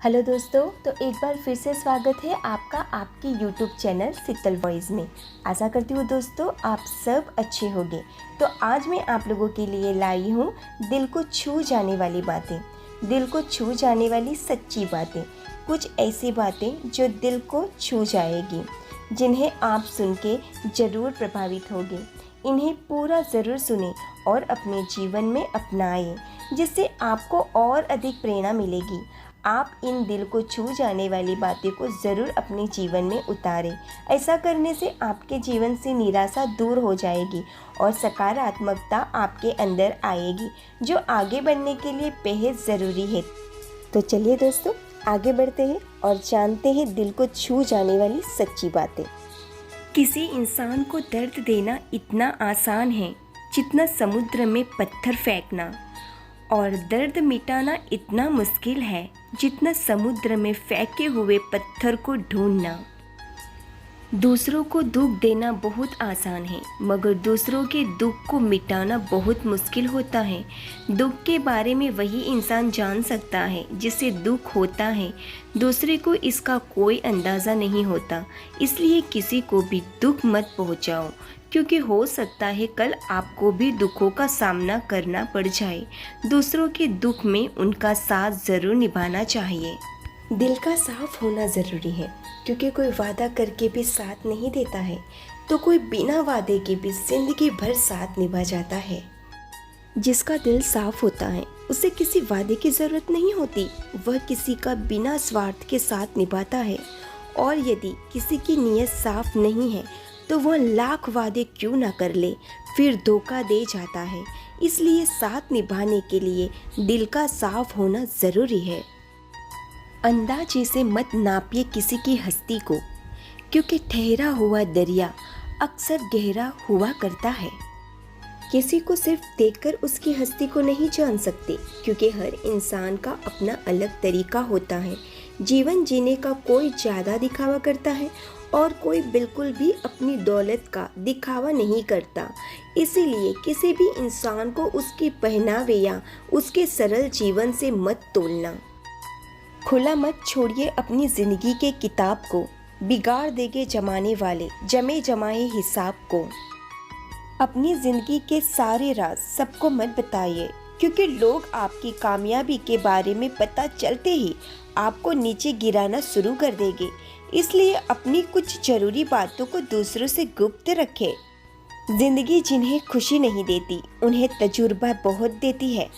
Hello दोस्तों, तो एक बार फिर से स्वागत है आपका आपके YouTube चैनल शीतल वॉइस में। आशा करती हूँ दोस्तों आप सब अच्छे होंगे। तो आज मैं आप लोगों के लिए लाई हूँ दिल को छू जाने वाली बातें, दिल को छू जाने वाली सच्ची बातें, कुछ ऐसी बातें जो दिल को छू जाएगी, जिन्हें आप सुन के ज़रूर प्रभावित होंगे। इन्हें पूरा ज़रूर सुने और अपने जीवन में अपनाएं, जिससे आपको और अधिक प्रेरणा मिलेगी। आप इन दिल को छू जाने वाली बातें को ज़रूर अपने जीवन में उतारें। ऐसा करने से आपके जीवन से निराशा दूर हो जाएगी और सकारात्मकता आपके अंदर आएगी, जो आगे बढ़ने के लिए बेहद ज़रूरी है। तो चलिए दोस्तों, आगे बढ़ते हैं और जानते हैं दिल को छू जाने वाली सच्ची बातें। किसी इंसान को दर्द देना इतना आसान है जितना समुद्र में पत्थर फेंकना, और दर्द मिटाना इतना मुश्किल है जितना समुद्र में फेंके हुए पत्थर को ढूंढना। दूसरों को दुख देना बहुत आसान है, मगर दूसरों के दुख को मिटाना बहुत मुश्किल होता है। दुख के बारे में वही इंसान जान सकता है जिसे दुख होता है, दूसरे को इसका कोई अंदाज़ा नहीं होता। इसलिए किसी को भी दुख मत पहुंचाओ, क्योंकि हो सकता है कल आपको भी दुखों का सामना करना पड़ जाए। दूसरों के दुख में उनका साथ ज़रूर निभाना चाहिए। दिल का साफ होना ज़रूरी है, क्योंकि कोई वादा करके भी साथ नहीं देता है, तो कोई बिना वादे के भी जिंदगी भर साथ निभा जाता है। जिसका दिल साफ होता है उसे किसी वादे की ज़रूरत नहीं होती, वह किसी का बिना स्वार्थ के साथ निभाता है। और यदि किसी की नीयत साफ नहीं है तो वह लाख वादे क्यों ना कर ले, फिर धोखा दे जाता है। इसलिए साथ निभाने के लिए दिल का साफ होना ज़रूरी है। अंदाजे से मत नापिए किसी की हस्ती को, क्योंकि ठहरा हुआ दरिया अक्सर गहरा हुआ करता है। किसी को सिर्फ देखकर उसकी हस्ती को नहीं जान सकते, क्योंकि हर इंसान का अपना अलग तरीका होता है। जीवन जीने का कोई ज़्यादा दिखावा करता है और कोई बिल्कुल भी अपनी दौलत का दिखावा नहीं करता। इसीलिए किसी भी इंसान को उसके पहनावे या उसके सरल जीवन से मत तोलना। खुला मत छोड़िए अपनी ज़िंदगी के किताब को, बिगाड़ देंगे जमाने वाले जमे जमाए हिसाब को। अपनी ज़िंदगी के सारे राज सबको मत बताइए, क्योंकि लोग आपकी कामयाबी के बारे में पता चलते ही आपको नीचे गिराना शुरू कर देंगे। इसलिए अपनी कुछ ज़रूरी बातों को दूसरों से गुप्त रखें। ज़िंदगी जिन्हें खुशी नहीं देती उन्हें तजुर्बा बहुत देती है।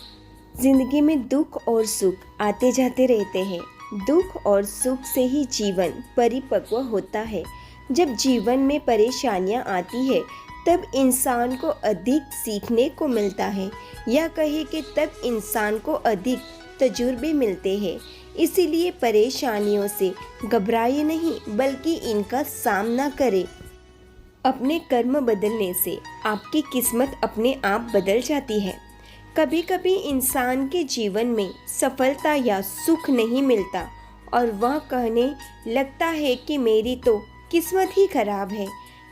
जिंदगी में दुख और सुख आते जाते रहते हैं। दुख और सुख से ही जीवन परिपक्व होता है। जब जीवन में परेशानियां आती है तब इंसान को अधिक सीखने को मिलता है, या कहे कि तब इंसान को अधिक तजुर्बे मिलते हैं। इसीलिए परेशानियों से घबराइए नहीं, बल्कि इनका सामना करें। अपने कर्म बदलने से आपकी किस्मत अपने आप बदल जाती है। कभी कभी इंसान के जीवन में सफलता या सुख नहीं मिलता और वह कहने लगता है कि मेरी तो किस्मत ही खराब है,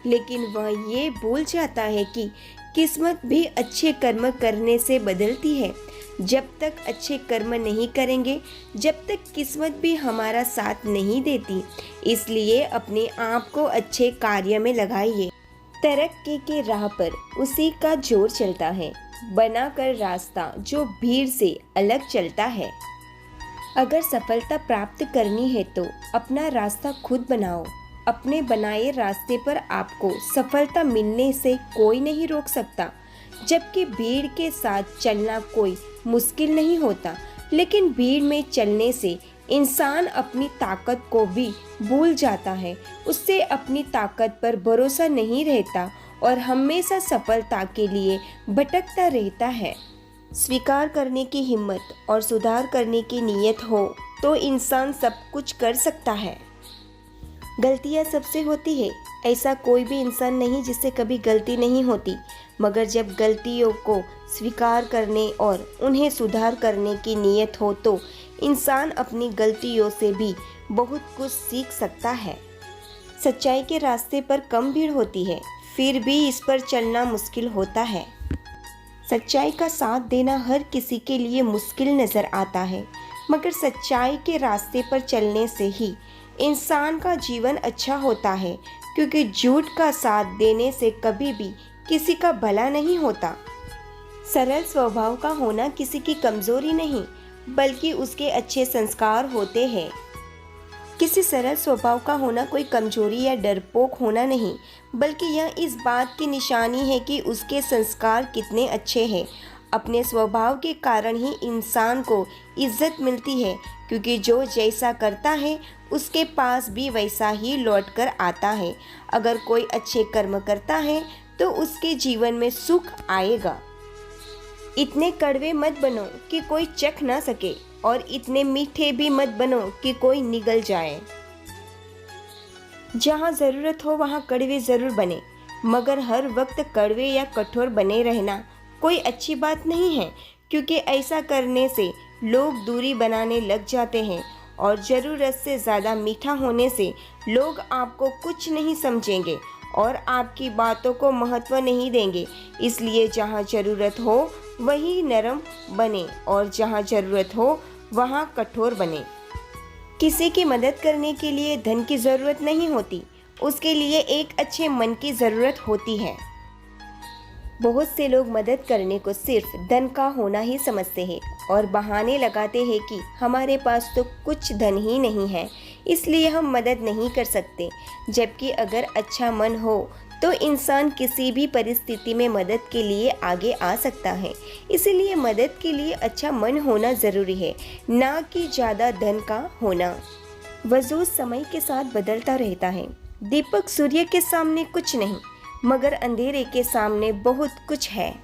लेकिन वह ये भूल जाता है कि किस्मत भी अच्छे कर्म करने से बदलती है। जब तक अच्छे कर्म नहीं करेंगे, जब तक किस्मत भी हमारा साथ नहीं देती। इसलिए अपने आप को अच्छे कार्य में लगाइए। तरक्की के राह पर उसी का जोर चलता है, बनाकर रास्ता जो भीड़ से अलग चलता है। अगर सफलता प्राप्त करनी है तो अपना रास्ता खुद बनाओ। अपने बनाए रास्ते पर आपको सफलता मिलने से कोई नहीं रोक सकता। जबकि भीड़ के साथ चलना कोई मुश्किल नहीं होता, लेकिन भीड़ में चलने से इंसान अपनी ताकत को भी भूल जाता है। उससे अपनी ताकत पर भरोसा नहीं रहता और हमेशा सफलता के लिए भटकता रहता है। स्वीकार करने की हिम्मत और सुधार करने की नीयत हो तो इंसान सब कुछ कर सकता है। गलतियां सबसे होती है, ऐसा कोई भी इंसान नहीं जिससे कभी गलती नहीं होती। मगर जब गलतियों को स्वीकार करने और उन्हें सुधार करने की नीयत हो तो इंसान अपनी गलतियों से भी बहुत कुछ सीख सकता है। सच्चाई के रास्ते पर कम भीड़ होती है, फिर भी इस पर चलना मुश्किल होता है। सच्चाई का साथ देना हर किसी के लिए मुश्किल नज़र आता है, मगर सच्चाई के रास्ते पर चलने से ही इंसान का जीवन अच्छा होता है, क्योंकि झूठ का साथ देने से कभी भी किसी का भला नहीं होता। सरल स्वभाव का होना किसी की कमजोरी नहीं, बल्कि उसके अच्छे संस्कार होते हैं। किसी सरल स्वभाव का होना कोई कमजोरी या डरपोक होना नहीं, बल्कि यह इस बात की निशानी है कि उसके संस्कार कितने अच्छे हैं। अपने स्वभाव के कारण ही इंसान को इज्जत मिलती है, क्योंकि जो जैसा करता है उसके पास भी वैसा ही लौट कर आता है। अगर कोई अच्छे कर्म करता है तो उसके जीवन में सुख आएगा। इतने कड़वे मत बनो कि कोई चख ना सके, और इतने मीठे भी मत बनो कि कोई निगल जाए। जहाँ ज़रूरत हो वहाँ कड़वे ज़रूर बने, मगर हर वक्त कड़वे या कठोर बने रहना कोई अच्छी बात नहीं है, क्योंकि ऐसा करने से लोग दूरी बनाने लग जाते हैं, और ज़रूरत से ज़्यादा मीठा होने से लोग आपको कुछ नहीं समझेंगे और आपकी बातों को महत्व नहीं देंगे। इसलिए जहाँ ज़रूरत हो वहीं नरम बने, और जहाँ ज़रूरत हो वहाँ कठोर बने। किसी की मदद करने के लिए धन की ज़रूरत नहीं होती, उसके लिए एक अच्छे मन की ज़रूरत होती है। बहुत से लोग मदद करने को सिर्फ धन का होना ही समझते हैं और बहाने लगाते हैं कि हमारे पास तो कुछ धन ही नहीं है, इसलिए हम मदद नहीं कर सकते। जबकि अगर अच्छा मन हो तो इंसान किसी भी परिस्थिति में मदद के लिए आगे आ सकता है। इसलिए मदद के लिए अच्छा मन होना ज़रूरी है, ना कि ज़्यादा धन का होना। वजूद समय के साथ बदलता रहता है। दीपक सूर्य के सामने कुछ नहीं, मगर अंधेरे के सामने बहुत कुछ है।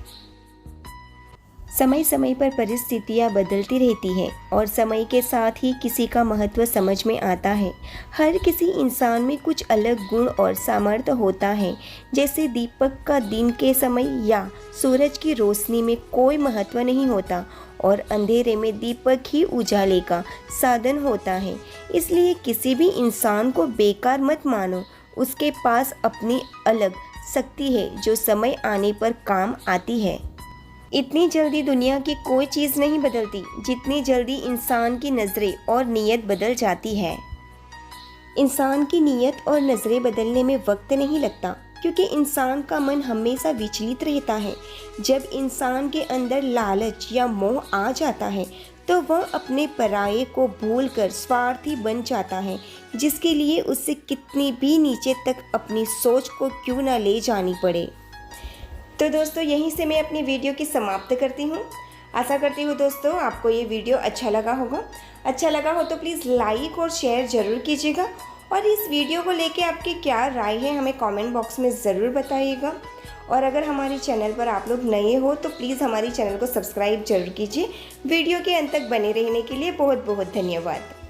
समय समय पर परिस्थितियाँ बदलती रहती हैं और समय के साथ ही किसी का महत्व समझ में आता है। हर किसी इंसान में कुछ अलग गुण और सामर्थ्य होता है। जैसे दीपक का दिन के समय या सूरज की रोशनी में कोई महत्व नहीं होता, और अंधेरे में दीपक ही उजाले का साधन होता है। इसलिए किसी भी इंसान को बेकार मत मानो, उसके पास अपनी अलग शक्ति है जो समय आने पर काम आती है। इतनी जल्दी दुनिया की कोई चीज़ नहीं बदलती जितनी जल्दी इंसान की नज़रें और नीयत बदल जाती है। इंसान की नीयत और नज़रें बदलने में वक्त नहीं लगता, क्योंकि इंसान का मन हमेशा विचलित रहता है। जब इंसान के अंदर लालच या मोह आ जाता है तो वह अपने पराये को भूलकर स्वार्थी बन जाता है, जिसके लिए उससे कितनी भी नीचे तक अपनी सोच को क्यों ना ले जानी पड़े। तो दोस्तों, यहीं से मैं अपनी वीडियो की समाप्त करती हूँ। आशा करती हूँ दोस्तों आपको ये वीडियो अच्छा लगा होगा। अच्छा लगा हो तो प्लीज़ लाइक और शेयर ज़रूर कीजिएगा, और इस वीडियो को लेके आपकी क्या राय है हमें कमेंट बॉक्स में ज़रूर बताइएगा। और अगर हमारे चैनल पर आप लोग नए हो तो प्लीज़ हमारे चैनल को सब्सक्राइब जरूर कीजिए। वीडियो के अंत तक बने रहने के लिए बहुत बहुत धन्यवाद।